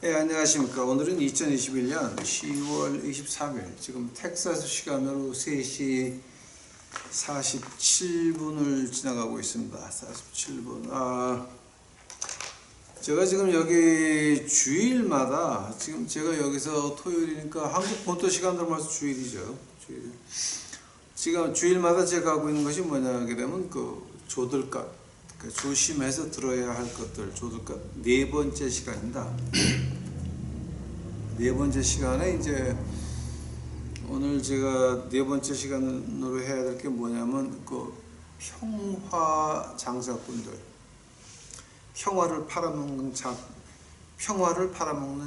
네, 안녕하십니까. 오늘은 2021년 10월 23일, 지금 텍사스 시간으로 3시 47분을 지나가고 있습니다. 47분. 제가 지금 여기 주일마다, 지금 제가 여기서 토요일이니까 한국 본토 시간으로 말해서 주일이죠. 주일. 지금 주일마다 제가 하고 있는 것이 뭐냐 하게 되면 조들값, 조심해서 들어야 할 것들, 조들값 네 번째 시간입니다. 네 번째 시간에 이제 오늘 제가 네 번째 시간으로 해야 될 게 뭐냐면 평화 장사꾼들, 평화를 팔아먹는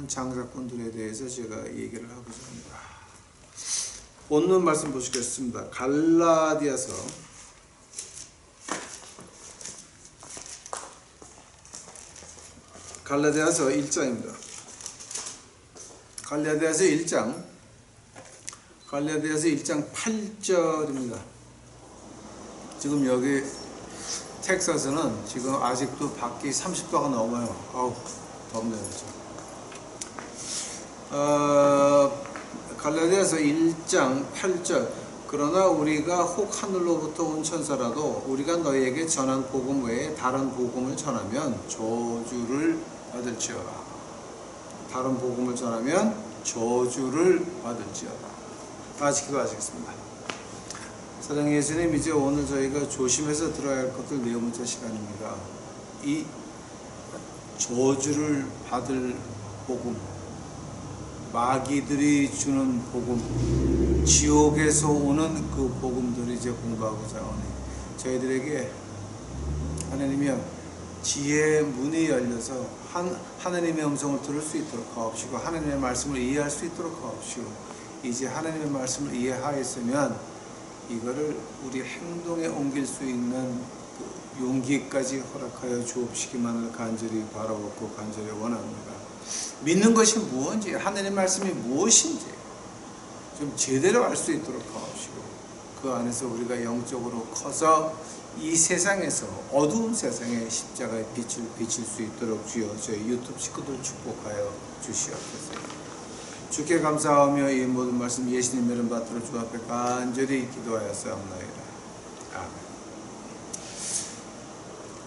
장사꾼들에 대해서 제가 얘기를 하고자 합니다. 본문 말씀 보시겠습니다. 갈라디아서 1장입니다. 갈라디아서 1장 8절입니다. 지금 여기 텍사스는 지금 아직도 밖이 30도가 넘어요. 아우, 덥네요. 갈라디아서 1장 8절. 그러나 우리가 혹 하늘로부터 온 천사라도 우리가 너희에게 전한 복음 외에 다른 복음을 전하면 저주를 받을지어다. 다른 복음을 전하면 저주를 받을지어다. 다 같이 기도하시겠습니다. 사랑의 예수님, 이제 오늘 저희가 조심해서 들어야 할 것들 네 번째 시간입니다. 이 저주를 받을 복음, 마귀들이 주는 복음, 지옥에서 오는 그 복음들을 이제 공부하고자 하니 저희들에게 하나님이여 지혜의 문이 열려서 하나님의 음성을 들을 수 있도록 하옵시고 하나님의 말씀을 이해할 수 있도록 하옵시고 이제 하나님의 말씀을 이해하였으면 이거를 우리 행동에 옮길 수 있는 그 용기까지 허락하여 주옵시기만을 간절히 바라옵고 간절히 원합니다. 믿는 것이 무엇인지, 하나님의 말씀이 무엇인지 좀 제대로 알 수 있도록 하옵시고 그 안에서 우리가 영적으로 커서 이 세상에서 어두운 세상에 십자가의 빛을 비칠 수 있도록 주여 저희 유튜브 식구들 축복하여 주시옵소서. 주께 감사하며 이 모든 말씀 예수님의 이름 받들어 주 앞에 간절히 기도하였사옵나이다.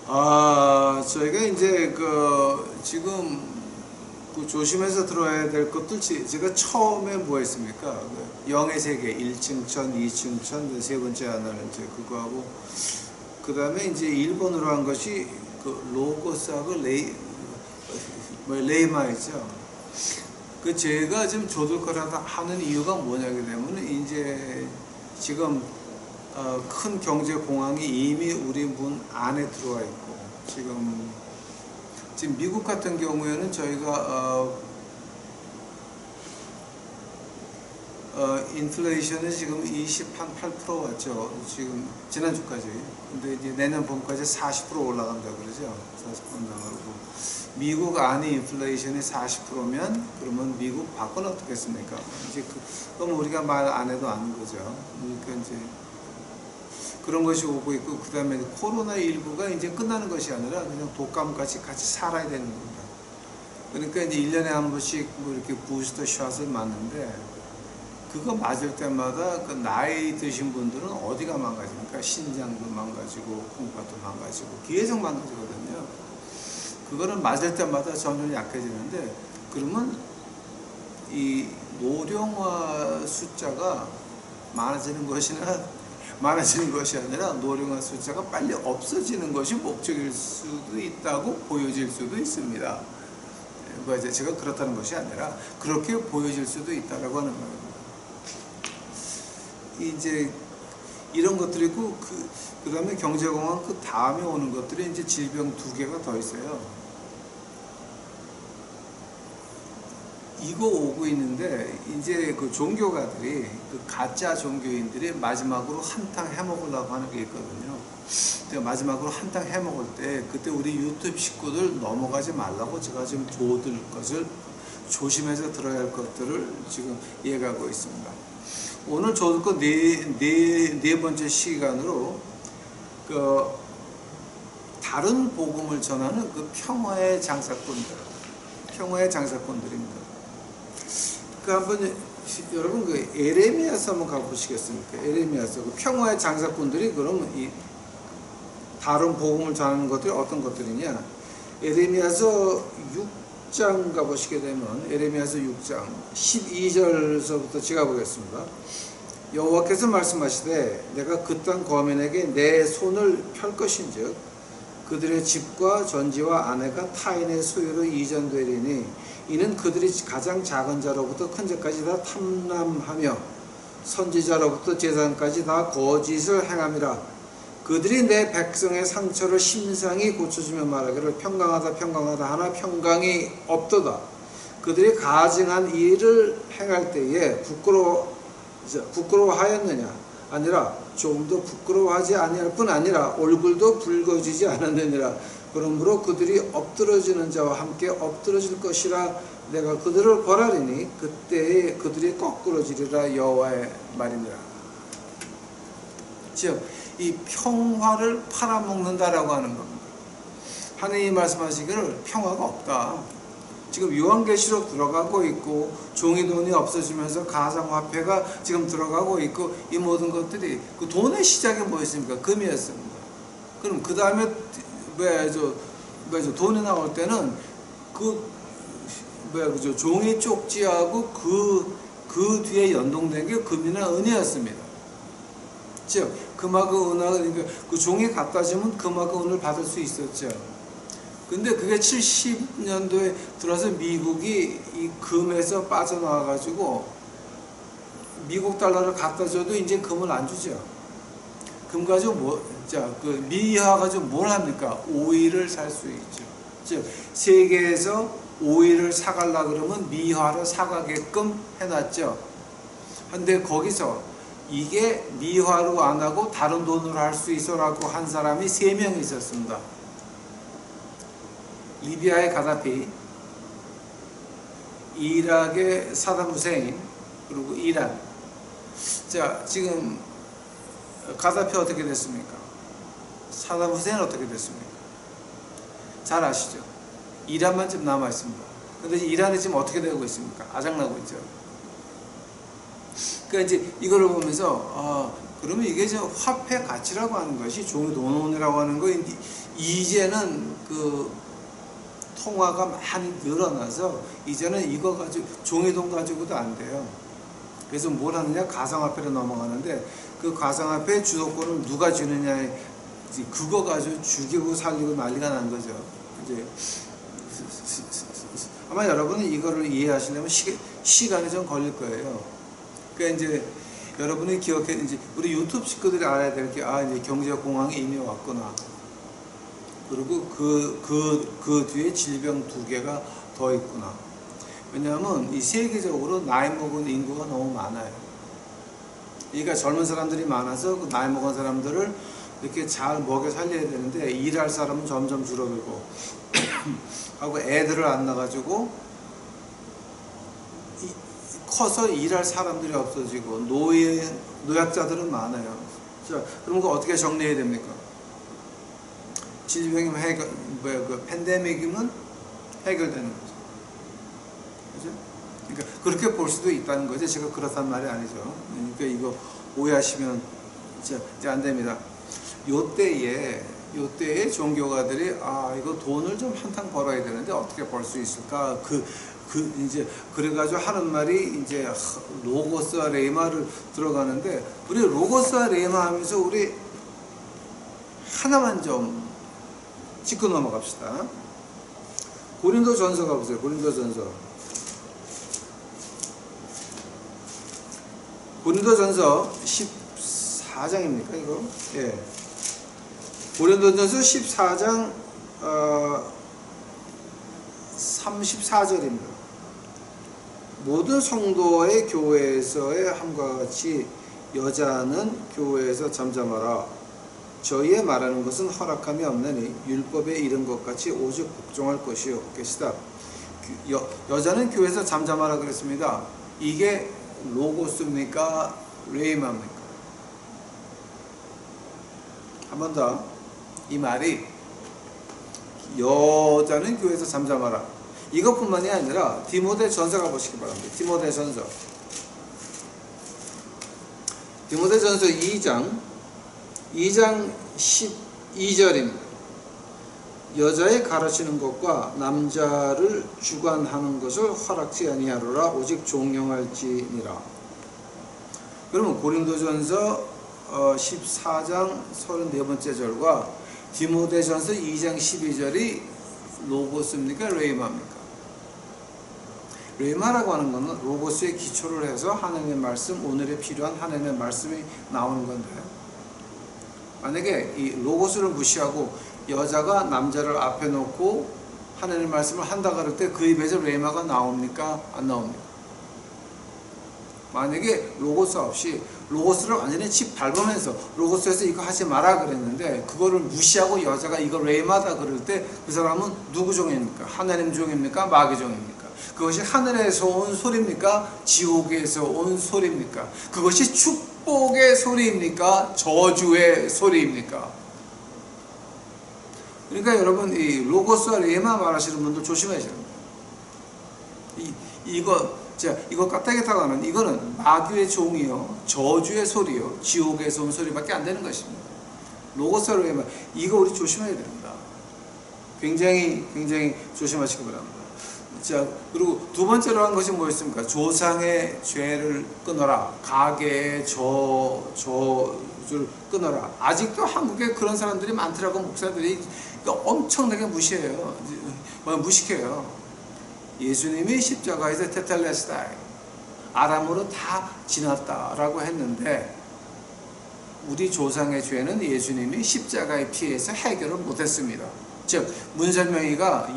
아멘. 저희가 이제 지금 조심해서 들어야 될 것들, 제가 처음에 뭐 했습니까? 영의 세계 1층천, 2층천, 세 번째 하나는 이제 그거하고, 그 다음에 이제 일본어로 한 것이 로고스하고 레이마이죠. 제가 지금 조들거라다 하는 이유가 뭐냐게 되면 이제 지금 큰 경제 공황이 이미 우리 문 안에 들어와 있고 지금 미국 같은 경우에는 저희가 인플레이션이 지금 28% 왔죠. 지금 지난주까지. 근데 이제 내년 봄까지 40% 올라간다 그러죠. 40% 나가고. 미국 안에 인플레이션이 40%면 그러면 미국 밖은 어떻겠습니까? 이제 그럼 우리가 말 안 해도 아는 거죠. 그러니까 이제 그런 것이 오고 있고, 그 다음에 코로나19가 이제 끝나는 것이 아니라 그냥 독감같이 같이 살아야 되는 겁니다. 그러니까 이제 1년에 한 번씩 뭐 이렇게 부스터 샷을 맞는데, 그거 맞을 때마다 그 나이 드신 분들은 어디가 망가집니까? 신장도 망가지고, 콩팥도 망가지고, 계속 망가지거든요. 그거는 맞을 때마다 점점 약해지는데, 그러면 이 노령화 숫자가 많아지는 것이 아니라 노령화 숫자가 빨리 없어지는 것이 목적일 수도 있다고 보여질 수도 있습니다. 제가 그렇다는 것이 아니라 그렇게 보여질 수도 있다라고 하는 말입니다. 이제 이런 것들이 있고 그 다음에 경제공황 그 다음에 오는 것들이 이제 질병 두 개가 더 있어요. 이거 오고 있는데 이제 그 종교가들이 가짜 종교인들이 마지막으로 한탕 해먹으려고 하는 게 있거든요. 마지막으로 한탕 해먹을 때 그때 우리 유튜브 식구들 넘어가지 말라고 제가 지금 조들 것을 조심해서 들어야 할 것들을 지금 얘기하고 있습니다. 오늘 조들 것 네 번째 시간으로 다른 복음을 전하는 그 평화의 장사꾼들, 평화의 장사꾼들입니다. 그 한번 여러분 그 에레미야서 한번 가보시겠습니까? 에레미야서 그 평화의 장사꾼들이 그러면 이 다른 복음을 전하는 것들이 어떤 것들이냐? 에레미야서 6장 가보시게 되면 에레미야서 6장 12절서부터 제가 보겠습니다. 여호와께서 말씀하시되 내가 그 땅 거민에게 내 손을 펼 것인즉 그들의 집과 전지와 아내가 타인의 소유로 이전되리니 이는 그들이 가장 작은 자로부터 큰 자까지 다 탐람하며 선지자로부터 제사장까지 다 거짓을 행함이라. 그들이 내 백성의 상처를 심상히 고쳐주며 말하기를 평강하다 평강하다 하나 평강이 없도다. 그들이 가증한 일을 행할 때에 부끄러워하였느냐? 아니라 조금도 부끄러워하지 아니할 뿐 아니라 얼굴도 붉어지지 않았느니라. 그러므로 그들이 엎드러지는 자와 함께 엎드러질 것이라. 내가 그들을 벌하리니 그때에 그들이 거꾸러지리라. 여호와의 말이니라. 즉 이 평화를 팔아먹는다라고 하는 겁니다. 하느님이 말씀하시기를 평화가 없다. 지금 요한계시록 들어가고 있고 종이돈이 없어지면서 가상화폐가 지금 들어가고 있고 이 모든 것들이 그 돈의 시작이 뭐였습니까? 금이었습니다. 그럼 그 다음에 돈이 나올 때는 종이 쪽지하고 그 뒤에 연동된 게 금이나 은이었습니다. 즉 금하고 은하고 그러니까 그 종이 갖다 주면 금하고 은을 받을 수 있었죠. 근데 그게 70년도에 들어서 미국이 이 금에서 빠져나와 가지고 미국 달러를 갖다 줘도 이제 금을 안 주죠. 금 가지고 그 미화 가지고 뭘 합니까? 오일을 살 수 있죠. 즉 세계에서 오일을 사가려 그러면 미화로 사가게끔 해놨죠. 근데 거기서 이게 미화로 안 하고 다른 돈으로 할 수 있어라고 한 사람이 3명 있었습니다. 리비아의 가다피, 이락의 사담 후세인, 그리고 이란. 자, 지금 가다피 어떻게 됐습니까? 사담 후세인 어떻게 됐습니까? 잘 아시죠? 이란만 지금 남아 있습니다. 근데 이란이 지금 어떻게 되고 있습니까? 아작나고 있죠. 그러니까 이제 이거를 보면서 그러면 이게 저 화폐 가치라고 하는 것이 종이 돈이라고 하는 거 이제는 그 통화가 많이 늘어나서 이제는 이거 가지고 종이돈 가지고도 안 돼요. 그래서 뭘 하느냐? 가상화폐로 넘어가는데 그 가상화폐 주도권을 누가 주느냐? 그거 가지고 죽이고 살리고 난리가 난 거죠. 이제 아마 여러분은 이거를 이해하시려면 시간이 좀 걸릴 거예요. 그러니까 이제 여러분이 기억해, 이제 우리 유튜브 식구들이 알아야 될 게, 이제 경제공황이 이미 왔구나. 그리고 그 뒤에 질병 2개가 더 있구나. 왜냐하면 이 세계적으로 나이 먹은 인구가 너무 많아요. 그러니까 젊은 사람들이 많아서 그 나이 먹은 사람들을 이렇게 잘 먹여 살려야 되는데 일할 사람은 점점 줄어들고 하고 애들을 안 낳아가지고 커서 일할 사람들이 없어지고 노약자들은 많아요. 자, 그럼 그거 어떻게 정리해야 됩니까? 질병이면 그 팬데믹이면 해결되는 거죠. 그죠? 그러니까 그렇게 볼 수도 있다는 거죠. 제가 그렇단 말이 아니죠. 그러니까 이거 오해하시면 이제 안 됩니다. 요때에 종교가들이 이거 돈을 좀 한탕 벌어야 되는데 어떻게 벌 수 있을까? 이제 그래가지고 하는 말이 이제 로고스와 레마를 들어가는데 우리 로고스와 레마 하면서 우리 하나만 좀 짚고 넘어갑시다. 고린도전서 가보세요. 고린도전서 14장입니까 이거? 예. 고린도전서 14장 34절입니다. 모든 성도의 교회에서의 함과 같이 여자는 교회에서 잠잠하라. 저희의 말하는 것은 허락함이 없나니 율법에 이른 것 같이 오직 복종할 것이 없겠시다. 여자는 교회에서 잠잠하라 그랬습니다. 이게 로고스입니까? 레이마입니까? 한 번 더. 이 말이 여자는 교회에서 잠잠하라. 이것뿐만이 아니라 디모데 전서가 보시기 바랍니다. 디모데 전서 2장 12절입니다. 여자의 가르치는 것과 남자를 주관하는 것을 허락지 아니하노라 오직 종용할지니라. 그러면 고린도전서 14장 34번째 절과 디모데전서 2장 12절이 로고스입니까? 레이마입니까? 레이마라고 하는 것은 로고스에 기초를 해서 하나님의 말씀, 오늘에 필요한 하나님의 말씀이 나오는 건데, 만약에 이 로고스를 무시하고 여자가 남자를 앞에 놓고 하나님의 말씀을 한다 그럴 때 그 입에서 레이마가 나옵니까? 안 나옵니까? 만약에 로고스 없이 로고스를 완전히 칩 밟으면서 로고스에서 이거 하지 마라 그랬는데 그거를 무시하고 여자가 이거 레이마다 그럴 때 그 사람은 누구 종입니까? 하나님 종입니까? 마귀 종입니까? 그것이 하늘에서 온 소리입니까? 지옥에서 온 소리입니까? 그것이 축복의 소리입니까? 저주의 소리입니까? 그러니까 여러분, 이 로고스와 레이마 말하시는 분들 조심하셔야 됩니다. 이거 까딱이타고 하는 이거는 마귀의 종이요, 저주의 소리요, 지옥에서 온 소리밖에 안 되는 것입니다. 로고스와 레이마, 이거 우리 조심해야 됩니다. 굉장히 조심하시기 바랍니다. 자, 그리고 두 번째로 한 것이 뭐였습니까? 조상의 죄를 끊어라. 가계의 저주를 끊어라. 아직도 한국에 그런 사람들이 많더라고. 목사들이 엄청나게 무시해요. 무식해요. 예수님이 십자가에서 테텔레스타이, 아람으로 다 지났다라고 했는데 우리 조상의 죄는 예수님이 십자가의 피해서 해결을 못했습니다. 즉 문선명이가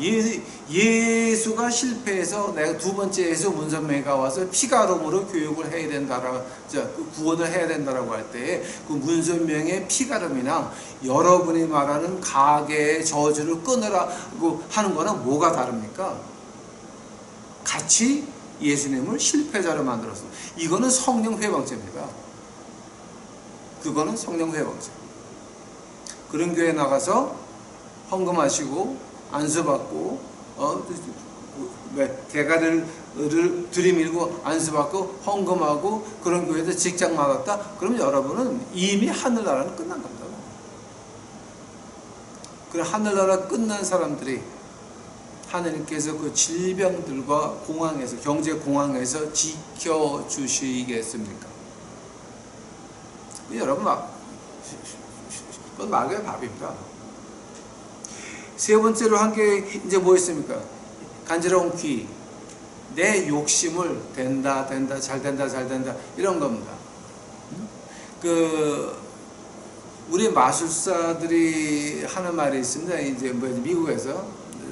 예수가 실패해서 내가 두 번째에서 문선명이가 와서 피가름으로 교육을 해야 된다라고, 구원을 해야 된다라고 할 때 그 문선명의 피가름이나 여러분이 말하는 가계의 저주를 끊으라고 하는 거는 뭐가 다릅니까? 같이 예수님을 실패자로 만들었어. 이거는 성령 회방죄입니다. 그거는 성령 회방죄. 그런 교회 나가서 헌금하시고 안수받고 대가를 들이밀고 안수받고 헌금하고 그런 교회에서 직장 받았다. 그러면 여러분은 이미 하늘나라는 끝난 겁니다. 그 하늘나라 끝난 사람들이 하나님께서 그 질병들과 공황에서, 경제 공황에서 지켜주시겠습니까? 여러분, 그건 마귀의 밥입니다. 세 번째로 한 게 이제 뭐였습니까? 간지러운 귀, 내 욕심을 된다 잘 된다 이런 겁니다. 우리 마술사들이 하는 말이 있습니다. 이제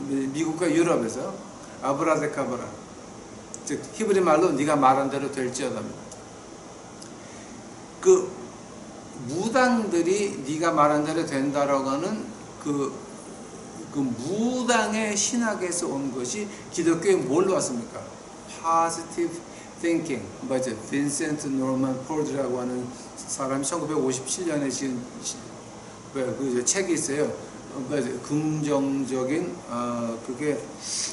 미국과 유럽에서 아브라데카브라, 즉 히브리 말로 네가 말한 대로 될지어다입니다. 그 무당들이 네가 말한 대로 된다라고 하는 그 무당의 신학에서 온 것이 기독교에 뭘로 왔습니까? Positive Thinking. 맞아요. 빈센트 노먼 폴드라고 하는 사람이 1957년에 지은 그 책이 있어요. 맞아요. 긍정적인, 그게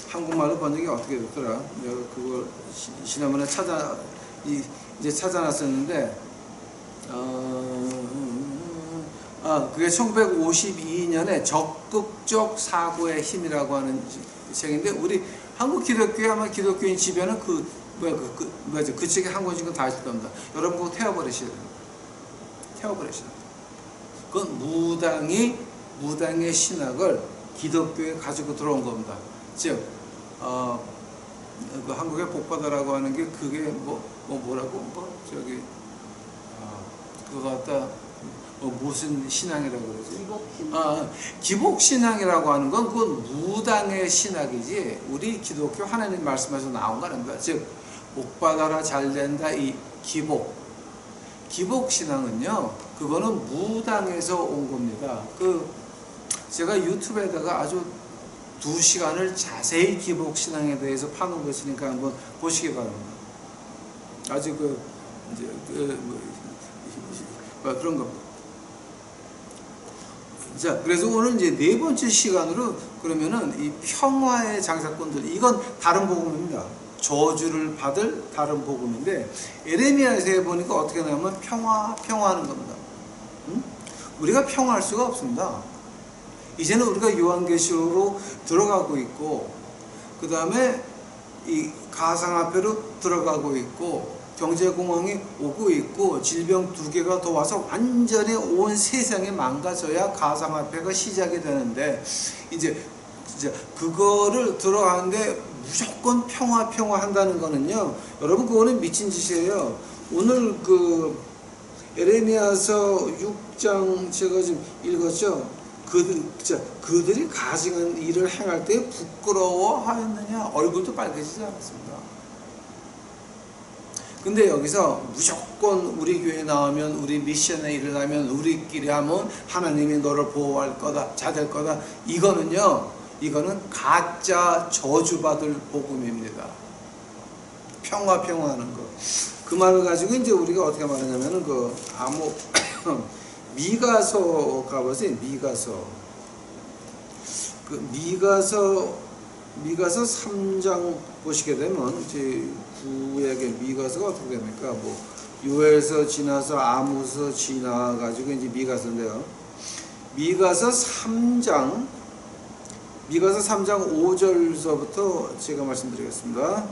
한국말로 번역이 어떻게 됐더라? 내가 그걸 지난번에 이제 찾아놨었는데, 그게 1952년에 적극적 사고의 힘이라고 하는 책인데, 우리 한국 기독교에 아마 기독교인 집에는 그 책에 한 권씩은 다 있을 겁니다. 여러분 그거 태워버리셔야 됩니다. 태워버리셔야 됩니다. 그건 무당의 신학을 기독교에 가지고 들어온 겁니다. 즉, 그 한국의 복받아라고 하는 게 그게 그거 갖다 무슨 신앙이라고 그러지? 기복신앙이라고 하는 건 그건 무당의 신학이지 우리 기독교 하나님 말씀에서 나온 거 아닙니다. 즉 복받아라 잘된다 이 기복신앙은요 그거는 무당에서 온 겁니다. 제가 유튜브에다가 아주 2시간을 자세히 기복신앙에 대해서 파는 것이니까 한번 보시기 바랍니다. 아주 그런 겁니다. 자, 그래서 오늘 이제 네 번째 시간으로 그러면은 이 평화의 장사꾼들, 이건 다른 복음입니다. 저주를 받을 다른 복음인데, 에레미야에서 보니까 어떻게 나오면 평화하는 겁니다. 응? 우리가 평화할 수가 없습니다. 이제는 우리가 요한계시록으로 들어가고 있고, 그 다음에 이 가상화폐로 들어가고 있고, 경제공황이 오고 있고, 질병 2개가 더 와서 완전히 온 세상이 망가져야 가상화폐가 시작이 되는데, 이제 그거를 들어가는데 무조건 평화 한다는 거는요, 여러분 그거는 미친 짓이에요. 오늘 그 에레미야서 6장 제가 지금 읽었죠. 그들이 가증한 일을 행할 때 부끄러워하였느냐? 얼굴도 빨개지지 않았습니다. 근데 여기서 무조건 우리 교회 나오면, 우리 미션에 일을 하면, 우리끼리 하면 하나님이 너를 보호할 거다, 잘될 거다. 이거는 가짜 저주받을 복음입니다. 평화하는 거. 그 말을 가지고 이제 우리가 어떻게 말하냐면은 미가서 가보세요. 미가서 3장 보시게 되면 이제 구약의 미가서가 어떻게 됩니까? 뭐 요엘서 지나서 아모스 지나가지고 이제 미가서인데요. 미가서 3장 5절서부터 제가 말씀드리겠습니다.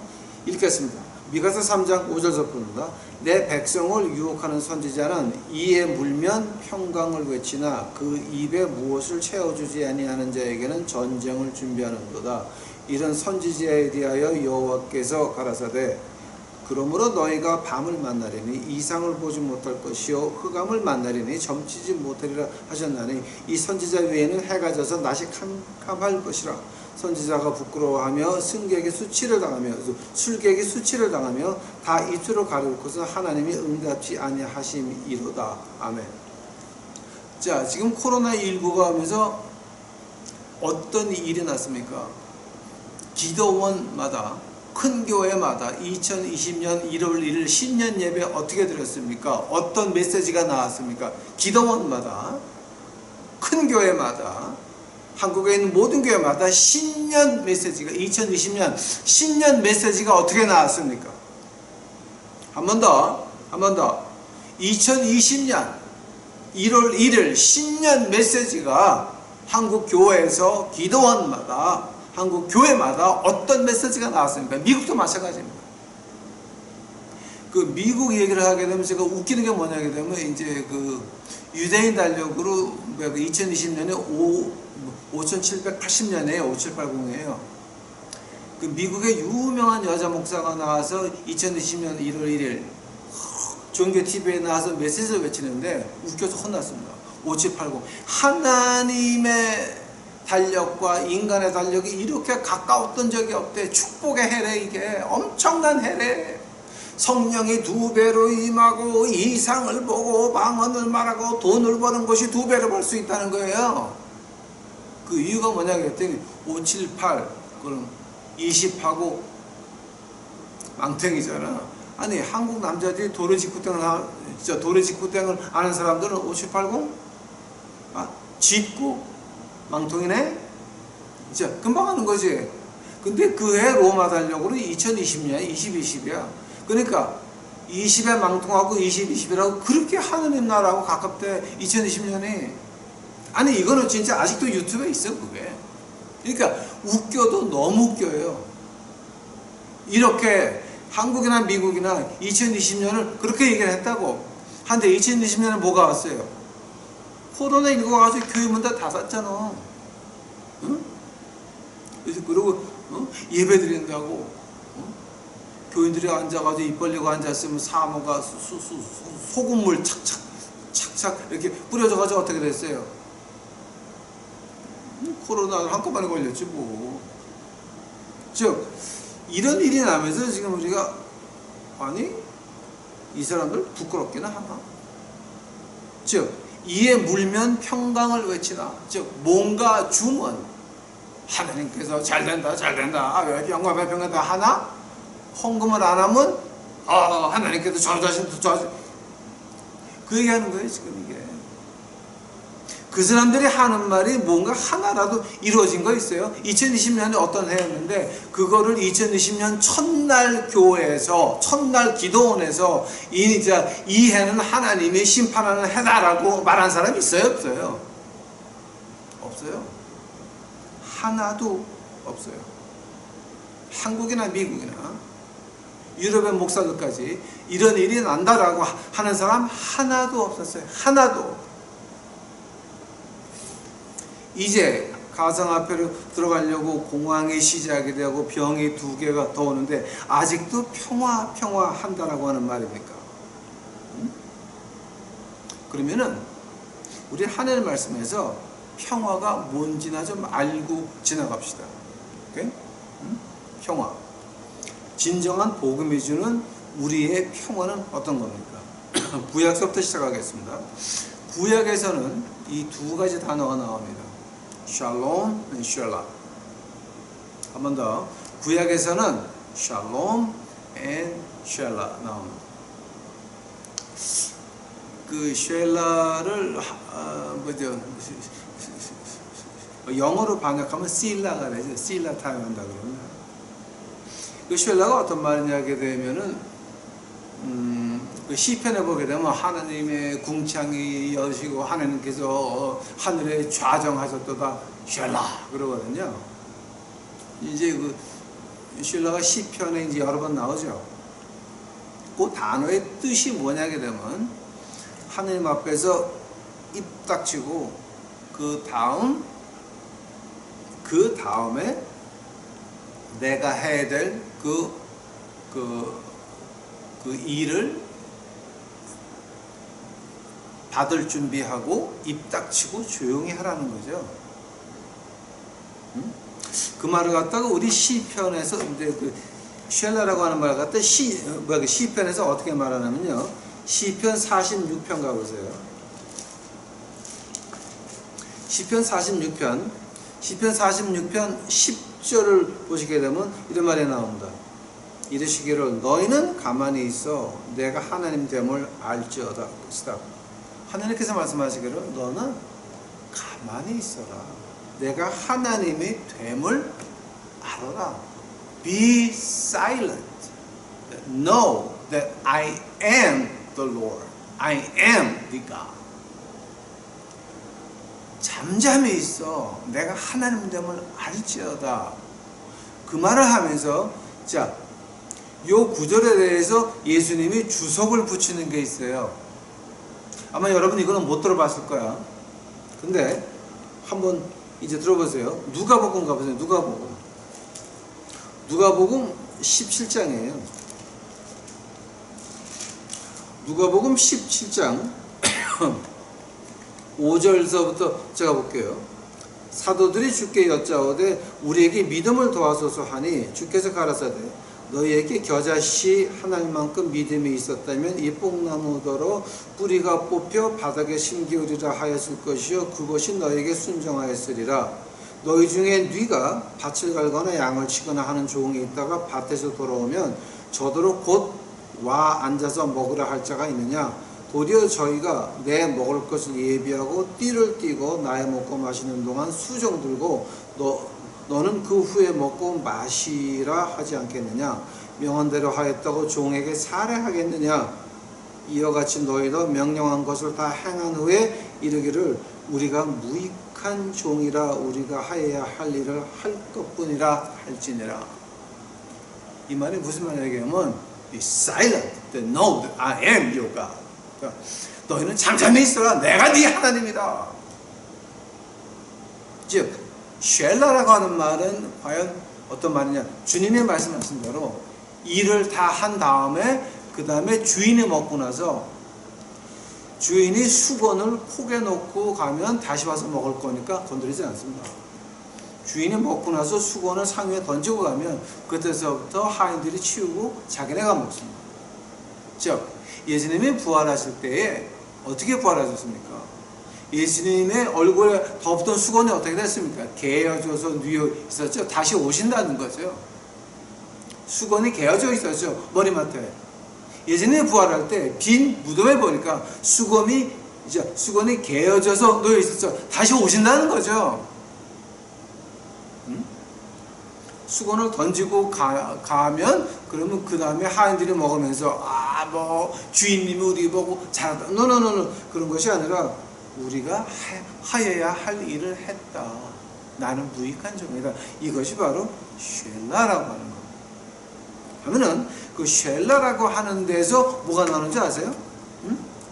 읽겠습니다. 미가서 3장 5절서부터입니다. 내 백성을 유혹하는 선지자는 이에 물면 평강을 외치나 그 입에 무엇을 채워주지 아니하는 자에게는 전쟁을 준비하는도다. 이런 선지자에 대하여 여호와께서 가라사대 그러므로 너희가 밤을 만나리니 이상을 보지 못할 것이요 흑암을 만나리니 점치지 못하리라 하셨나니 이 선지자 외에는 해가 져서 낮이 캄캄할 것이라. 선지자가 부끄러워하며 술객이 수치를 당하며 다 입술을 가릴 것은 하나님이 응답지 아니하심이로다. 아멘. 자, 지금 코로나19가 오면서 어떤 일이 났습니까? 기도원마다, 큰 교회마다 2020년 1월 1일 신년 예배 어떻게 드렸습니까? 어떤 메시지가 나왔습니까? 기도원마다, 큰 교회마다, 한국에 있는 모든 교회마다 신년 메시지가, 2020년 신년 메시지가 어떻게 나왔습니까? 한 번 더. 2020년 1월 1일 신년 메시지가 한국 교회에서 기도원마다, 한국 교회마다 어떤 메시지가 나왔습니까? 미국도 마찬가지입니다. 그 미국 얘기를 하게 되면 제가 웃기는 게 뭐냐게 되면 이제 그 유대인 달력으로 2020년에 5780년에 5780이에요. 그 미국의 유명한 여자 목사가 나와서 2020년 1월 1일 종교 TV에 나와서 메시지를 외치는데 웃겨서 혼났습니다. 5780. 하나님의 달력과 인간의 달력이 이렇게 가까웠던 적이 없대. 축복의 해래. 이게 엄청난 해래. 성령이 2배로 임하고 이상을 보고 방언을 말하고 돈을 버는 것이 2배로 벌 수 있다는 거예요. 그 이유가 뭐냐고 했더니 578 그럼 20하고 망탱이잖아. 아니 한국 남자들이 도래직구땡을 아는 사람들은 5780 짓고 망통이네? 진짜 금방 하는 거지. 근데 그 해 로마 달력으로 2020년이야. 2020이야. 그러니까 20에 망통하고 2020이라고 그렇게 하느님 나라하고 가깝대. 2020년이. 아니 이거는 진짜 아직도 유튜브에 있어 그게. 그러니까 웃겨도 너무 웃겨요. 이렇게 한국이나 미국이나 2020년을 그렇게 얘기를 했다고. 한데 2020년에 뭐가 왔어요? 코로나19가 가지고 교회 문 다 닫았잖아. 응? 그리고 예배 드린다고 교인들이 앉아가지고 입 벌리고 앉았으면 사모가 소금물 착착 이렇게 뿌려져가지고 어떻게 됐어요? 코로나를 한꺼번에 걸렸지 뭐. 즉 이런 일이 나면서 지금 우리가 아니 이 사람들 부끄럽기는 하나. 즉 이에 물면 평강을 외치나. 즉 뭔가 주면 하나님께서 잘된다 영광의 평강다 하나 헌금을 안 하면 하나님께서 저 자신도 그 얘기하는 거예요 지금 이게. 그 사람들이 하는 말이 뭔가 하나라도 이루어진 거 있어요? 2020년에 어떤 해였는데 그거를 2020년 첫날 교회에서 첫날 기도원에서 이 해는 하나님이 심판하는 해다라고 말한 사람이 있어요? 없어요? 없어요. 하나도 없어요. 한국이나 미국이나 유럽의 목사들까지 이런 일이 난다라고 하는 사람 하나도 없었어요. 하나도. 이제 가상화폐로 들어가려고 공황이 시작이 되고 병이 2개가 더 오는데 아직도 평화 한다라고 하는 말입니까? 그러면은 우리 하나님 말씀에서 평화가 뭔지나 좀 알고 지나갑시다. 오케이? 평화. 진정한 복음이 주는 우리의 평화는 어떤 겁니까? 구약서부터 시작하겠습니다. 구약에서는 이 2가지 단어가 나옵니다. 샬롬 and 샬라. 한 번 더. 구약에서는 샬롬 and 샬라 나옵니다. 그 샬라를 영어로 번역하면 실라가 되죠. 실라 타임 한다 그러면. 그 샬라가 어떤 말이냐 하게 되면은 그 시편에 보게 되면 하나님의 궁창이 여시고 하나님께서 하늘에 좌정하셨도다 샬라 그러거든요. 이제 그 샬라가 시편에 이제 여러 번 나오죠. 그 단어의 뜻이 뭐냐게 되면 하나님 앞에서 입 닥치고 그 다음에 내가 해야 될 그 일을 받을 준비하고 입 닥치고 조용히 하라는 거죠. 그 말을 갖다가 우리 시편에서 근데 그 쉘라라고 하는 말을 갖다 시편에서 어떻게 말하냐면요. 시편 46편 가보세요. 시편 46편 10절을 보시게 되면 이런 말이 나옵니다. 이르시기를 너희는 가만히 있어 내가 하나님 됨을 알지어다. 하나님께서 말씀하시기를 너는 가만히 있어라. 내가 하나님이 됨을 알아라. Be silent. Know that I am the Lord. I am the God. 잠잠히 있어. 내가 하나님 됨을 알지어다. 그 말을 하면서 자, 요 구절에 대해서 예수님이 주석을 붙이는 게 있어요. 아마 여러분 이거는 못 들어봤을 거야. 근데 한번 이제 들어보세요. 누가복음 가보세요. 누가복음 17장이에요. 누가복음 17장 5절서부터 제가 볼게요. 사도들이 주께 여짜오되 우리에게 믿음을 도와소서 하니 주께서 가라사대 너희에게 겨자씨 하나님만큼 믿음이 있었다면 이 뽕나무더러 뿌리가 뽑혀 바닥에 심기우리라 하였을 것이요 그것이 너희에게 순종하였으리라. 너희 중에 네가 밭을 갈거나 양을 치거나 하는 종이 있다가 밭에서 돌아오면 저더러 곧 와 앉아서 먹으라 할 자가 있느냐. 도리어 저희가 내 먹을 것을 예비하고 띠를 띠고 나의 먹고 마시는 동안 수종 들고 너는 그 후에 먹고 마시라 하지 않겠느냐. 명한대로 하였다고 종에게 살해하겠느냐. 이와 같이 너희도 명령한 것을 다 행한 후에 이르기를 우리가 무익한 종이라 우리가 하여야 할 일을 할 것뿐이라 할지니라. 이 말이 무슨 말이냐면 Be silent, then know that I am your God. 너희는 잠잠히 있어라. 내가 네 하나님이다. 즉 쉘라라고 하는 말은 과연 어떤 말이냐. 주님이 말씀하신 대로 일을 다 한 다음에 그 다음에 주인이 먹고 나서 주인이 수건을 폭에 놓고 가면 다시 와서 먹을 거니까 건드리지 않습니다. 주인이 먹고 나서 수건을 상 위에 던지고 가면 그때서부터 하인들이 치우고 자기네가 먹습니다. 즉 예수님이 부활하실 때에 어떻게 부활하셨습니까? 예수님의 얼굴에 덮던 수건이 어떻게 됐습니까? 개어져서 누워 있었죠. 다시 오신다는 거죠. 수건이 개어져 있었죠. 머리맡에. 예수님이 부활할 때 빈 무덤에 보니까 수건이 이제 수건이 개어져서 놓여 있었죠. 다시 오신다는 거죠. 수건을 던지고 가면 그러면 그 다음에 하인들이 먹으면서 뭐 주인님이 우리 보고 잘한다. 노노노노 그런 것이 아니라 우리가 하여야 할 일을 했다. 나는 무익한 종이다. 이것이 바로 쉘라라고 하는 겁니다. 하면은 그 쉘라라고 하는 데서 뭐가 나오는지 아세요?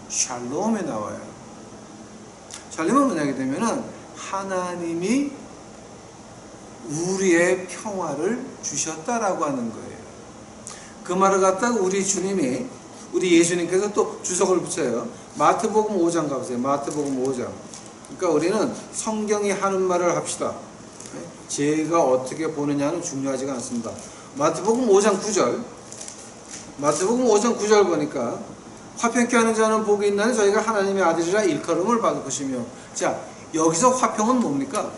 샬롬에 나와요. 샬롬은 뭐냐게 되면은 하나님이 우리의 평화를 주셨다라고 하는 거예요. 그 말을 갖다가 우리 주님이, 우리 예수님께서 또 주석을 붙여요. 마태복음 5장 가보세요. 마태복음 5장. 그러니까 우리는 성경이 하는 말을 합시다. 제가 어떻게 보느냐는 중요하지가 않습니다. 마태복음 5장 9절. 마태복음 5장 9절 보니까 화평케 하는 자는 복이 있나니 저희가 하나님의 아들이라 일컬음을 받을 것이며. 자, 여기서 화평은 뭡니까?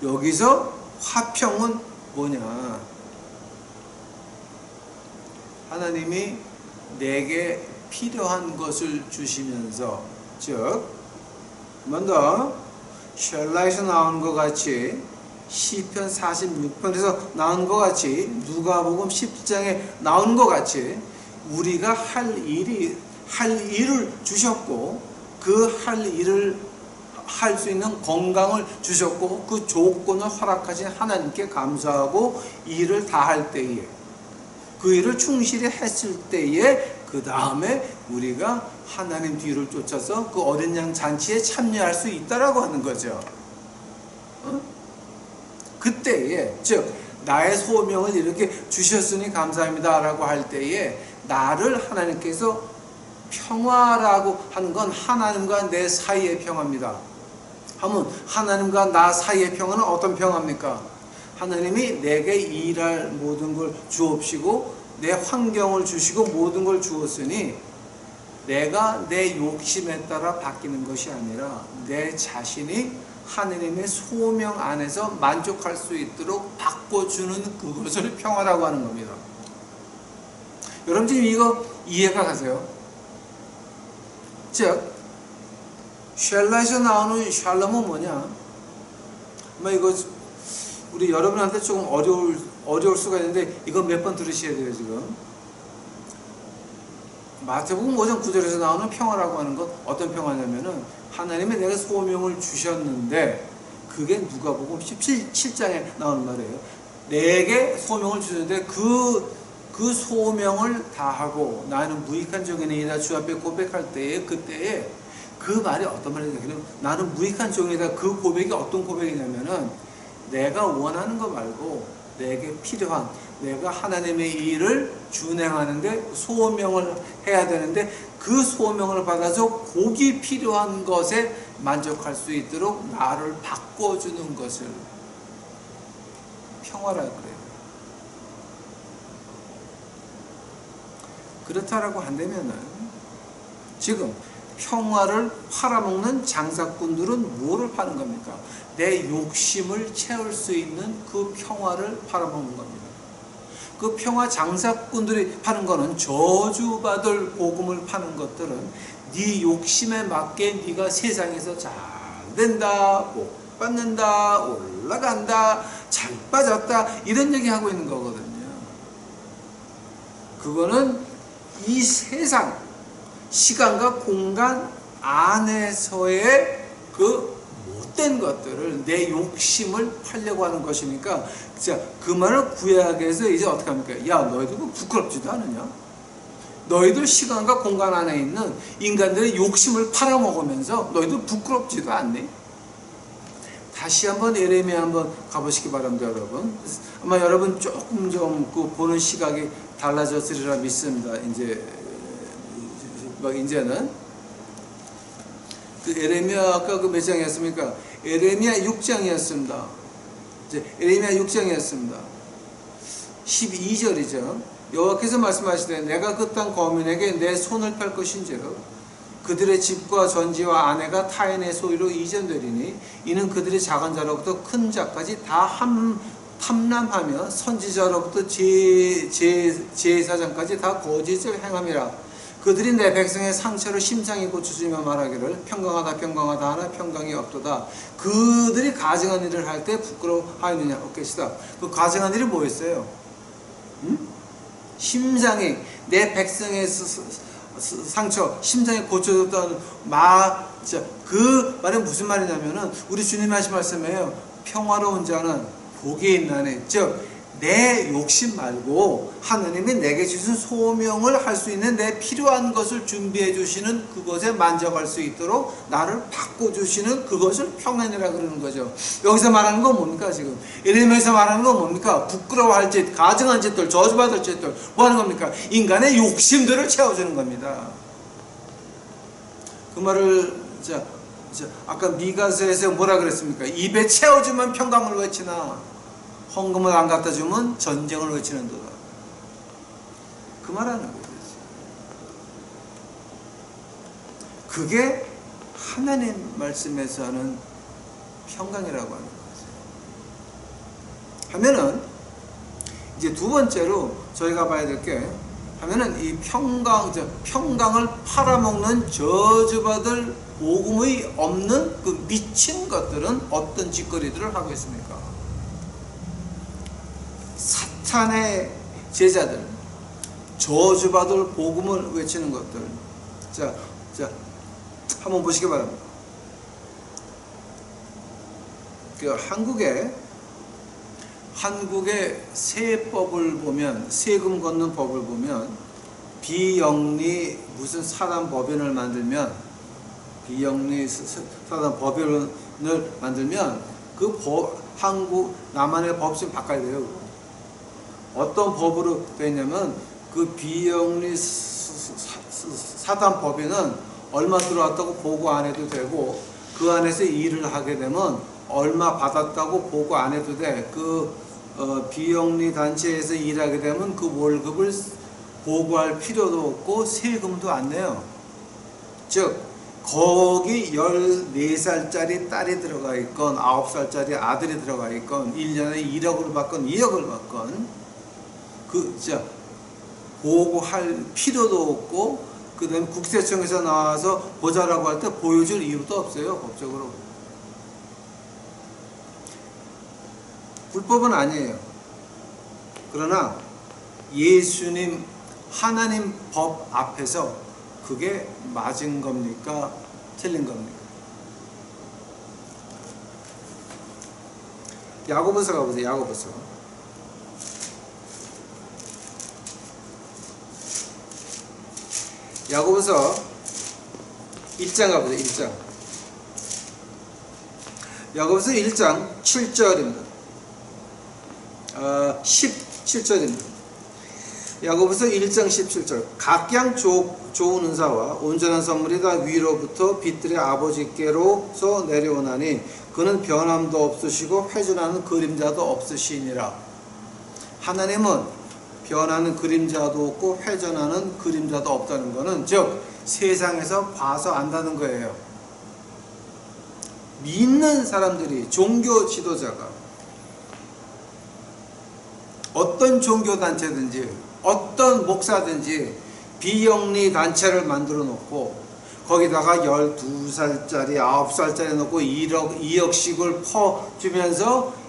여기서 화평은 뭐냐? 하나님이 내게 필요한 것을 주시면서, 즉 먼저 쉘라에서 나온 것 같이, 시편 46편에서 나온 것 같이, 누가복음 10장에 나온 것 같이 우리가 할 일을 주셨고, 그 할 일을 할 수 있는 건강을 주셨고, 그 조건을 허락하신 하나님께 감사하고 일을 다 할 때에, 그 일을 충실히 했을 때에 그 다음에 우리가 하나님 뒤를 쫓아서 그 어린 양 잔치에 참여할 수 있다라고 하는 거죠. 그때에, 즉 나의 소명을 이렇게 주셨으니 감사합니다 라고 할 때에 나를 하나님께서 평화라고 하는 건 하나님과 내 사이의 평화입니다. 하면 하나님과 나 사이의 평화는 어떤 평화입니까? 하나님이 내게 일할 모든 걸 주옵시고 내 환경을 주시고 모든 걸 주었으니 내가 내 욕심에 따라 바뀌는 것이 아니라 내 자신이 하느님의 소명 안에서 만족할 수 있도록 바꿔주는 그것을 평화라고 하는 겁니다. 여러분 지금 이거 이해가 가세요? 즉 쉘라에서 나오는 샬롬은 뭐냐? 이거 우리 여러분한테 조금 어려울 수가 있는데 이거 몇 번 들으셔야 돼요. 지금 마태복음 5장 9절에서 나오는 평화라고 하는 것, 어떤 평화냐면은 하나님이 내가 소명을 주셨는데, 그게 누가복음 17장에 나오는 말이에요. 내게 소명을 주셨는데 그 소명을 다하고 나는 무익한 종이니이다 주 앞에 고백할 때에, 그때에 그 말이 어떤 말이냐면 나는 무익한 종이다. 그 고백이 어떤 고백이냐면은 내가 원하는 거 말고 내게 필요한, 내가 하나님의 일을 준행하는데 소명을 해야 되는데 그 소명을 받아서 거기 필요한 것에 만족할 수 있도록 나를 바꿔주는 것을 평화라고 그래요. 그렇다라고 한다면은 지금 평화를 팔아먹는 장사꾼들은 뭐를 파는 겁니까? 내 욕심을 채울 수 있는 그 평화를 팔아먹는 겁니다. 그 평화 장사꾼들이 파는 거는 저주받을 복음을 파는 것들은 네 욕심에 맞게 네가 세상에서 잘 된다, 복 받는다, 올라간다, 잘 빠졌다 이런 얘기하고 있는 거거든요. 그거는 이 세상 시간과 공간 안에서의 그 못된 것들을, 내 욕심을 팔려고 하는 것이니까, 자, 그 말을 구약에서 해서 이제 어떻게 합니까? 야, 너희들 부끄럽지도 않으냐? 너희들 시간과 공간 안에 있는 인간들의 욕심을 팔아먹으면서 너희들 부끄럽지도 않니? 다시 한번 예레미야 한번 가보시기 바랍니다, 여러분. 아마 여러분 조금 좀 그 보는 시각이 달라졌으리라 믿습니다. 이제는 그 에레미야 아까 그 몇 장이었습니까? 에레미야 6장이었습니다. 에레미야 6장이었습니다. 12절이죠. 여호와께서 말씀하시되 내가 그 땅 거민에게 내 손을 펼 것인즉 그들의 집과 전지와 아내가 타인의 소유로 이전되리니 이는 그들이 작은 자로부터 큰 자까지 다 탐람하며 선지자로부터 제사장까지 다 거짓을 행함이라. 그들이 내 백성의 상처를 심상히 고쳐주며 말하기를 평강하다 평강하다 하나 평강이 없도다. 그들이 가증한 일을 할 때 부끄러워하느냐. 없겠시다. 그 가증한 일이 뭐였어요? 심상히 내 백성의 상처 심상히 고쳐줬다는 그 말은 무슨 말이냐면은 우리 주님 하신 말씀이에요. 평화로운 자는 복이 있나니. 즉 내 욕심 말고 하느님이 내게 주신 소명을 할 수 있는 내 필요한 것을 준비해 주시는 그것에 만족할 수 있도록 나를 바꿔주시는 그것을 평안이라 그러는 거죠. 여기서 말하는 건 뭡니까? 지금 예레미야에서 말하는 건 뭡니까? 부끄러워할 짓, 가증한 짓들, 저주받을 짓들 뭐 하는 겁니까? 인간의 욕심들을 채워주는 겁니다. 그 말을 아까 미가서에서 뭐라 그랬습니까? 입에 채워주면 평강을 외치나 헌금을 안 갖다 주면 전쟁을 외치는도다. 그 말하는 거예요. 그게 하나님 말씀에서 하는 평강이라고 하는 거죠. 하면은 이제 두 번째로 저희가 봐야 될 게 하면은 이 평강을 팔아먹는 저주받을 복음의 없는 그 미친 것들은 어떤 짓거리들을 하고 있습니까? 사탄의 제자들, 저주받을 복음을 외치는 것들. 자, 한번 보시기 바랍니다. 그 한국의 세법을 보면, 세금 걷는 법을 보면, 비영리 무슨 사단 법인을 만들면, 한국 남한의 법 좀 바꿔야 돼요. 어떤 법으로 되냐면 그 비영리 사단 법인은 얼마 들어왔다고 보고 안 해도 되고 그 안에서 일을 하게 되면 얼마 받았다고 보고 안 해도 돼. 비영리 단체에서 일하게 되면 그 월급을 보고할 필요도 없고 세금도 안 내요. 즉 거기 14살짜리 딸이 들어가 있건 9살짜리 아들이 들어가 있건 1년에 1억을 받건 2억을 받건 보고할 필요도 없고 그 다음에 국세청에서 나와서 보자라고 할 때 보여줄 이유도 없어요. 법적으로. 불법은 아니에요. 그러나 예수님 하나님 법 앞에서 그게 맞은 겁니까? 틀린 겁니까? 야고보서 가보세요. 야고보서 1장 가보세요. 1장. 야고보서 1장 7절입니다. 17절입니다. 야고보서 1장 17절. 각양 좋은 은사와 온전한 선물이 다 위로부터 빛들의 아버지께로서 내려오나니 그는 변함도 없으시고 회전하는 그림자도 없으시니라. 하나님은 변하는 그림자도 없고 회전하는 그림자도 없다는 것은 즉 세상에서 봐서 안다는 거예요. 믿는 사람들이 종교 지도자가 어떤 종교단체든지 어떤 목사든지 비영리 단체를 만들어 놓고 거기다가 12살짜리 9살짜리 놓고 2억씩을 퍼주면서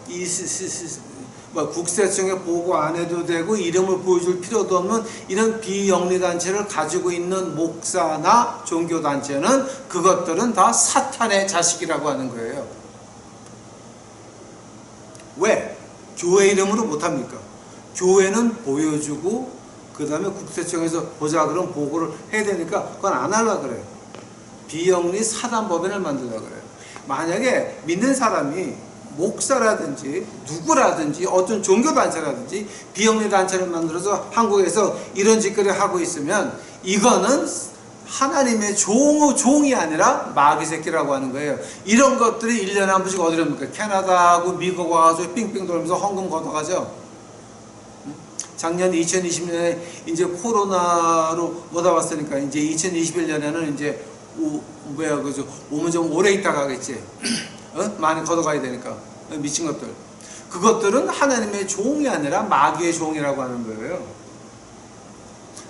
국세청에 보고 안 해도 되고 이름을 보여줄 필요도 없는 이런 비영리단체를 가지고 있는 목사나 종교단체는 그것들은 다 사탄의 자식이라고 하는 거예요. 왜? 교회 이름으로 못합니까? 교회는 보여주고 그 다음에 국세청에서 보자 그럼 보고를 해야 되니까 그건 안 하려고 그래요. 비영리 사단법인을 만들려고 그래요. 만약에 믿는 사람이 목사라든지 누구라든지 어떤 종교단체라든지 비영리 단체를 만들어서 한국에서 이런 짓거리 하고 있으면 이거는 하나님의 종이 아니라 마귀 새끼라고 하는 거예요. 이런 것들이 1년에 한 번씩 어디로 합니까? 캐나다하고 미국 와가지고 삥삥 돌면서 헌금 걷어가죠. 작년 2020년에 이제 코로나로 못 와봤으니까 이제 2021년에는 이제 오면 좀 오래 있다 가겠지. 많이 걷어가야 되니까. 미친 것들. 그것들은 하나님의 종이 아니라 마귀의 종이라고 하는 거예요.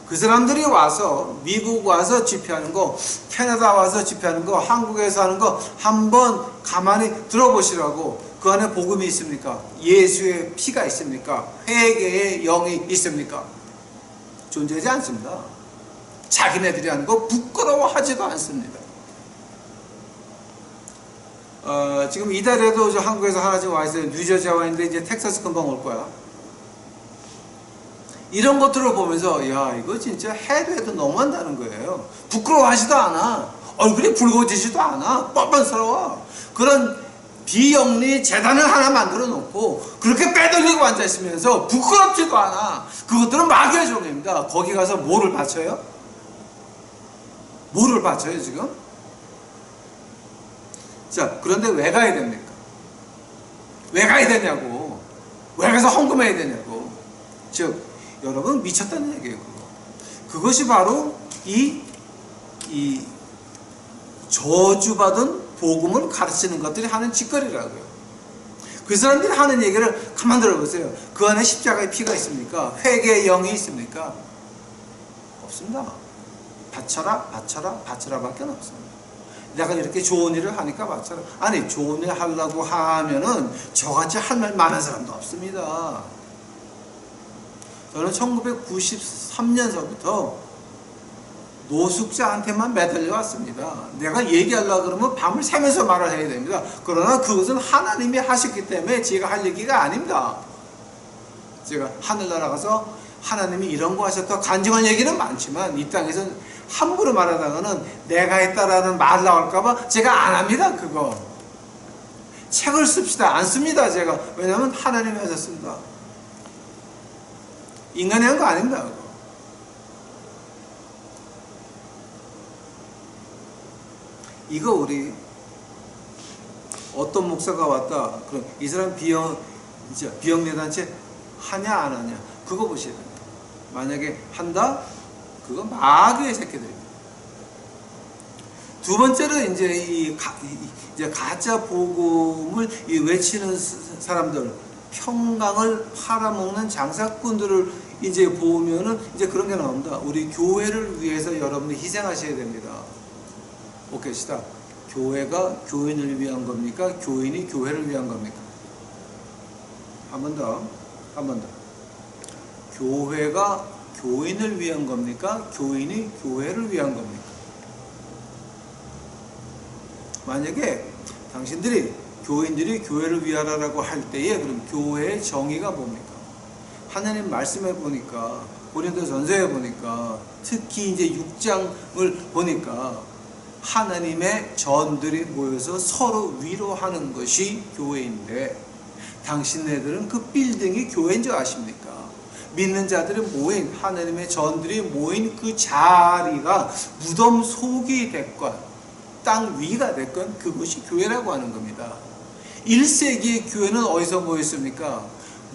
그 사람들이 와서 미국 와서 집회하는 거, 캐나다 와서 집회하는 거, 한국에서 하는 거 한번 가만히 들어보시라고. 그 안에 복음이 있습니까? 예수의 피가 있습니까? 회개의 영이 있습니까? 존재하지 않습니다. 자기네들이 하는 거 부끄러워하지도 않습니다. 지금 이달에도 저 한국에서 하나 지금 와 있어요. 뉴저지에 와 있는데 이제 텍사스 금방 올 거야. 이런 것들을 보면서 야, 이거 진짜 해도 너무한다는 거예요. 부끄러워하지도 않아. 얼굴이 붉어지지도 않아. 뻔뻔스러워. 그런 비영리 재단을 하나 만들어 놓고 그렇게 빼돌리고 앉아 있으면서 부끄럽지도 않아. 그것들은 마귀의 종입니다. 거기 가서 뭐를 바쳐요? 뭐를 바쳐요 지금? 자, 그런데 왜 가야 됩니까? 왜 가야 되냐고. 왜 가서 헌금해야 되냐고. 즉 여러분 미쳤다는 얘기예요. 그것이 바로 이 저주받은 복음을 가르치는 것들이 하는 짓거리라고요. 그 사람들이 하는 얘기를 가만 들어보세요. 그 안에 십자가의 피가 있습니까? 회개의 영이 있습니까? 없습니다. 바쳐라 바쳐라 바쳐라 밖에 없습니다. 내가 이렇게 좋은 일을 하니까 바쳐라. 아니 좋은 일 하려고 하면은 저같이 할 말 많은 사람도 없습니다. 저는 1993년서부터 노숙자한테만 매달려 왔습니다. 내가 얘기하려고 그러면 밤을 새면서 말을 해야 됩니다. 그러나 그것은 하나님이 하셨기 때문에 제가 할 얘기가 아닙니다. 제가 하늘나라 가서 하나님이 이런 거 하셨다 간증한 얘기는 많지만 이 땅에서는 함부로 말하다가는 내가 했다라는 말 나올까봐 제가 안 합니다. 그거 책을 씁시다. 안 씁니다. 제가. 왜냐하면 하나님이 하셨습니다. 인간이 한 거 아닙니다. 그거. 이거 우리 어떤 목사가 왔다. 그럼 이 사람 비영리단체 하냐 안 하냐 그거 보셔야 됩니다. 만약에 한다, 그거 마귀의 새끼들입니다. 두 번째로 이제 이제 가짜 복음을 외치는 사람들, 평강을 팔아먹는 장사꾼들을 이제 보면은 이제 그런 게 나옵니다. 우리 교회를 위해서 여러분이 희생하셔야 됩니다. 오케이, 시다. 교회가 교인을 위한 겁니까? 교인이 교회를 위한 겁니까? 한 번 더. 교회가 교인을 위한 겁니까? 교인이 교회를 위한 겁니까? 만약에 당신들이 교인들이 교회를 위하라고 할 때에 그럼 교회의 정의가 뭡니까? 하나님 말씀해 보니까 고린도전서에 보니까 특히 이제 6장을 보니까 하나님의 전들이 모여서 서로 위로하는 것이 교회인데 당신네들은 그 빌딩이 교회인 줄 아십니까? 믿는 자들이 모인 하나님의 전들이 모인 그 자리가 무덤 속이 됐건 땅 위가 됐건 그것이 교회라고 하는 겁니다. 1세기의 교회는 어디서 모였습니까?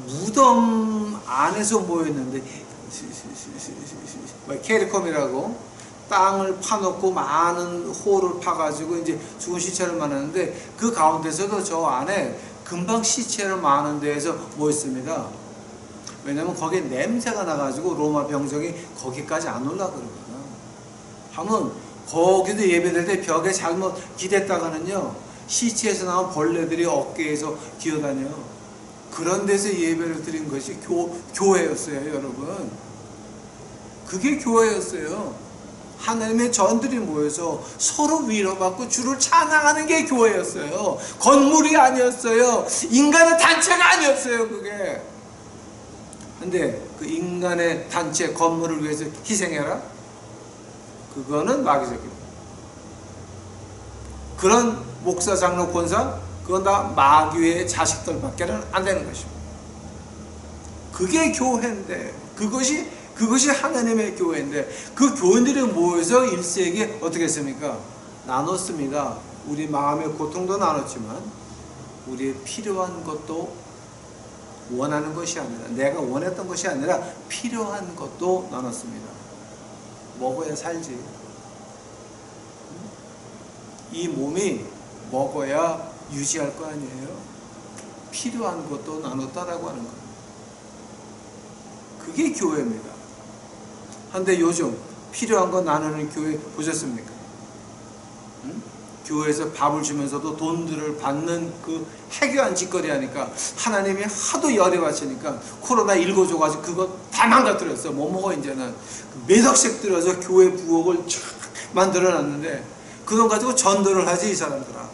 무덤 안에서 모였는데 캐리컴이라고 땅을 파놓고 많은 홀을 파가지고 이제 죽은 시체를 만드는데 그 가운데서도 저 안에 금방 시체를 많은 데에서 모였습니다. 왜냐면 거기에 냄새가 나가지고 로마 병정이 거기까지 안 올라 그러거든요. 하면 거기도 예배될 때 벽에 잘못 기댔다가는요 시체에서 나온 벌레들이 어깨에서 기어다녀. 그런 데서 예배를 드린 것이 교회였어요, 여러분. 그게 교회였어요. 하나님의 전들이 모여서 서로 위로받고 주를 찬양하는 게 교회였어요. 건물이 아니었어요. 인간의 단체가 아니었어요, 그게. 근데 그 인간의 단체, 건물을 위해서 희생해라? 그거는 마귀적입니다. 그런 목사, 장로, 권사, 그건 다 마귀의 자식들밖에 안 되는 것입니다. 그게 교회인데, 그것이 하나님의 교회인데, 그 교인들이 모여서 1세기에 어떻게 했습니까? 나눴습니다. 우리 마음의 고통도 나눴지만, 우리의 필요한 것도 원하는 것이 아니라, 내가 원했던 것이 아니라 필요한 것도 나눴습니다. 먹어야 살지. 이 몸이 먹어야 유지할 거 아니에요. 필요한 것도 나눴다라고 하는 거예요. 그게 교회입니다. 한데 요즘 필요한 거 나누는 교회 보셨습니까? 응? 교회에서 밥을 주면서도 돈들을 받는 그 해교한 짓거리 하니까 하나님이 하도 열이 받치니까 코로나19 줘가지고 그거 다 망가뜨렸어. 못 먹어. 이제는 몇 억씩 들여서 교회 부엌을 쫙 만들어놨는데 그 돈 가지고 전도를 하지 이 사람들아.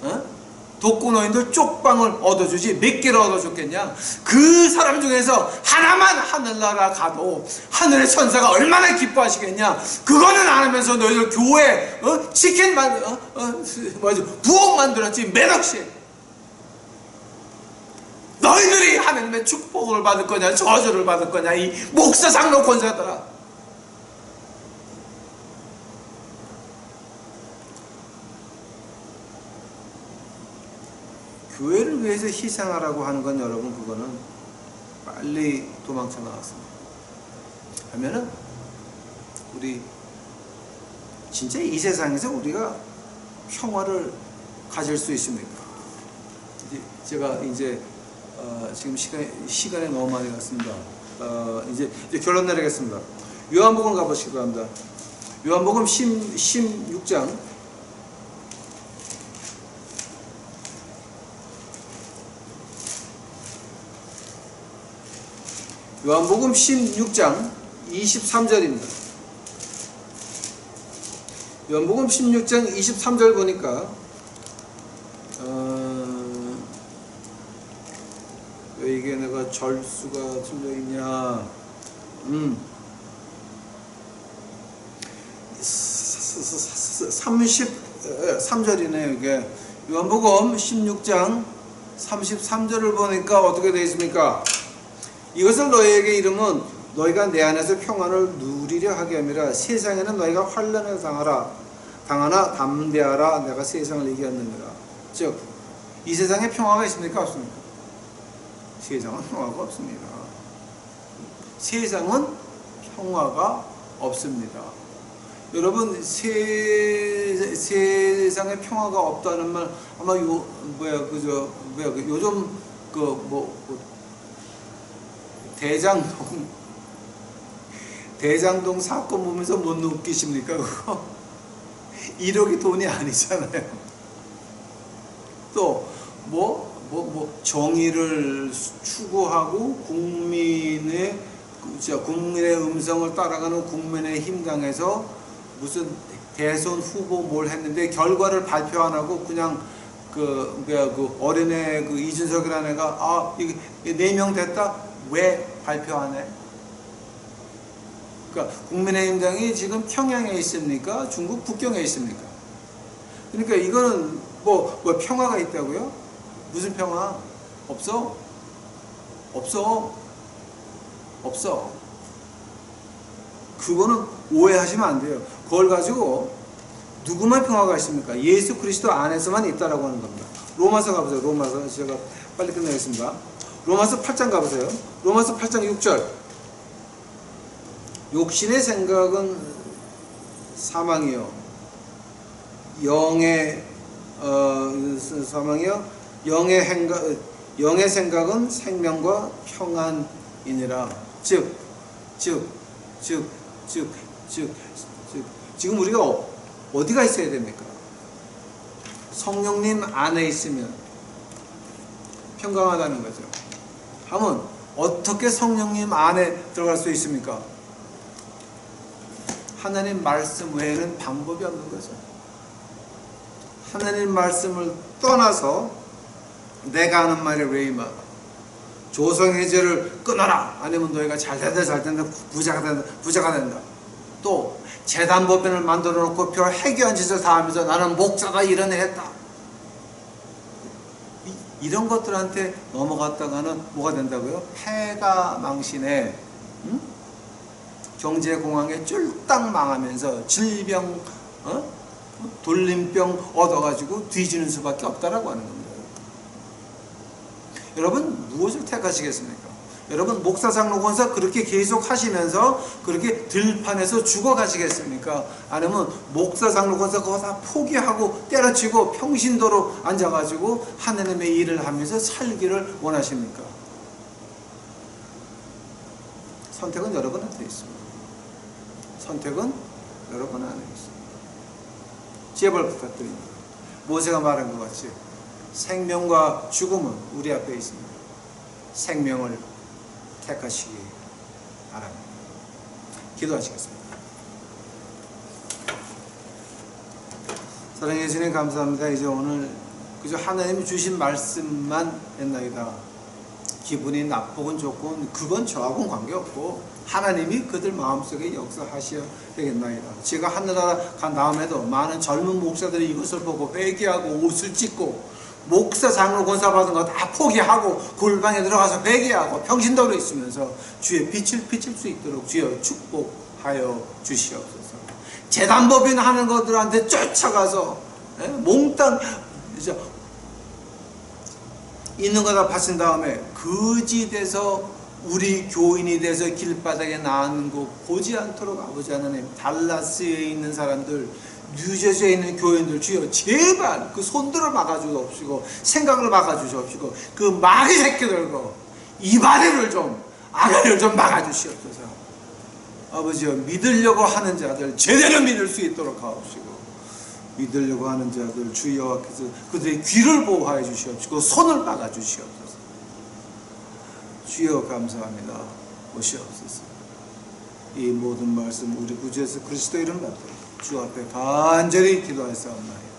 어? 독거노인들 쪽방을 얻어주지 몇 개를 얻어줬겠냐. 그 사람 중에서 하나만 하늘나라 가도 하늘의 천사가 얼마나 기뻐하시겠냐. 그거는 안 하면서 너희들 교회 치킨 부엌 만들었지 몇 억씩. 너희들이 하나님의 축복을 받을 거냐 저주를 받을 거냐 이 목사 장로 권사들아. 교회를 위해서 희생하라고 하는 건 여러분 그거는 빨리 도망쳐 나왔습니다. 하면은 우리 진짜 이 세상에서 우리가 평화를 가질 수 있습니까? 제가 이제 지금 시간이 너무 많이 갔습니다. 이제 결론 내리겠습니다. 요한복음 가보시기 바랍니다. 요한복음 16장 요한복음 16장 23절입니다. 요한복음 16장 23절 보니까 왜 이게 내가 절수가 틀려있냐 33절이네요 이게. 요한복음 16장 33절을 보니까 어떻게 되어 있습니까? 이것을 너희에게 이르면 너희가 내 안에서 평안을 누리려 하게 함이라. 세상에는 너희가 환난을 당하나 담대하라. 내가 세상을 이겼느니라. 즉 이 세상에 평화가 있습니까? 없습니까? 세상은 평화가 없습니다. 세상은 평화가 없습니다. 여러분 세상에 평화가 없다는 말 아마 요즘 대장동 사건 보면서 못 웃기십니까? 그거 1억이 돈이 아니잖아요. 또 정의를 추구하고 국민의 음성을 따라가는 국민의힘 당에서 무슨 대선 후보 뭘 했는데 결과를 발표 안 하고 그냥 어린애 이준석이라는 애가 이게 4명 됐다? 왜 발표 안 해? 그러니까 국민의힘 당이 지금 평양에 있습니까? 중국 북경에 있습니까? 그러니까 이거는 뭐 평화가 있다고요? 무슨 평화? 없어. 그거는 오해하시면 안 돼요. 그걸 가지고 누구만 평화가 있습니까? 예수 그리스도 안에서만 있다라고 하는 겁니다. 로마서 가보세요. 로마서 제가 빨리 끝내겠습니다. 로마서 8장 가보세요. 로마서 8장 6절. 욕심의 생각은 사망이요 영의 생각은 생명과 평안이니라. 즉 지금 우리가 어디가 있어야 됩니까? 성령님 안에 있으면 평강하다는 거죠. 하면 어떻게 성령님 안에 들어갈 수 있습니까? 하나님 말씀 외에는 방법이 없는 거죠. 하나님 말씀을 떠나서 내가 하는 말에 레이마 조성의 죄를 끊어라. 아니면 너희가 잘된다 부자가 된다. 또 재단법인을 만들어 놓고 별 해교한 짓을 다 하면서 나는 목사가 이런 애 했다. 이런 것들한테 넘어갔다가는 뭐가 된다고요? 패가 망신에 경제공황에 쫄딱 망하면서 질병 돌림병 얻어가지고 뒤지는 수밖에 없다라고 하는 겁니다. 여러분 무엇을 택하시겠습니까? 여러분 목사 장로 권사 그렇게 계속 하시면서 그렇게 들판에서 죽어가시겠습니까? 아니면 목사 장로 권사 그거 다 포기하고 때려치고 평신도로 앉아가지고 하나님의 일을 하면서 살기를 원하십니까? 선택은 여러분한테 있습니다. 선택은 여러분 안에 있습니다. 제발 부탁드립니다. 모세가 말한 것 같이 생명과 죽음은 우리 앞에 있습니다. 생명을 택하시기 바랍니다. 기도하시겠습니다. 사랑해 주님 감사합니다. 이제 오늘 그저 하나님이 주신 말씀만 했나이다. 기분이 나쁘건 좋건 그건 저하고는 관계없고 하나님이 그들 마음속에 역사하셔야 되겠나이다. 제가 하늘나라 간 다음에도 많은 젊은 목사들이 이것을 보고 회개하고 옷을 찢고 목사 장로 권사 받은 거 다 포기하고 골방에 들어가서 회개하고 평신도로 있으면서 주의 빛을 비칠 수 있도록 주여 축복하여 주시옵소서. 재단법인 하는 것들한테 쫓아가서 몽땅 있는 거 다 바친 다음에 거짓에서 우리 교인이 돼서 길바닥에 나앉는 거 보지 않도록 아버지 하나님, 달라스에 있는 사람들, 뉴저지에 있는 교인들 주여 제발 그 손들어 막아주옵시고 생각을 막아주시옵시고 그 마귀 새끼들과 이바리를 좀 아가리를 좀 막아주시옵소서. 아버지여, 믿으려고 하는 자들 제대로 믿을 수 있도록 하옵시고, 믿으려고 하는 자들 주 여호와께서 그들의 귀를 보호하여 주시옵시고 손을 막아 주시옵소서. 주여 감사합니다. 오시옵소서. 이 모든 말씀 우리 구주 예수 그리스도 이름 받들어 주 앞에 간절히 기도하였사옵나이다.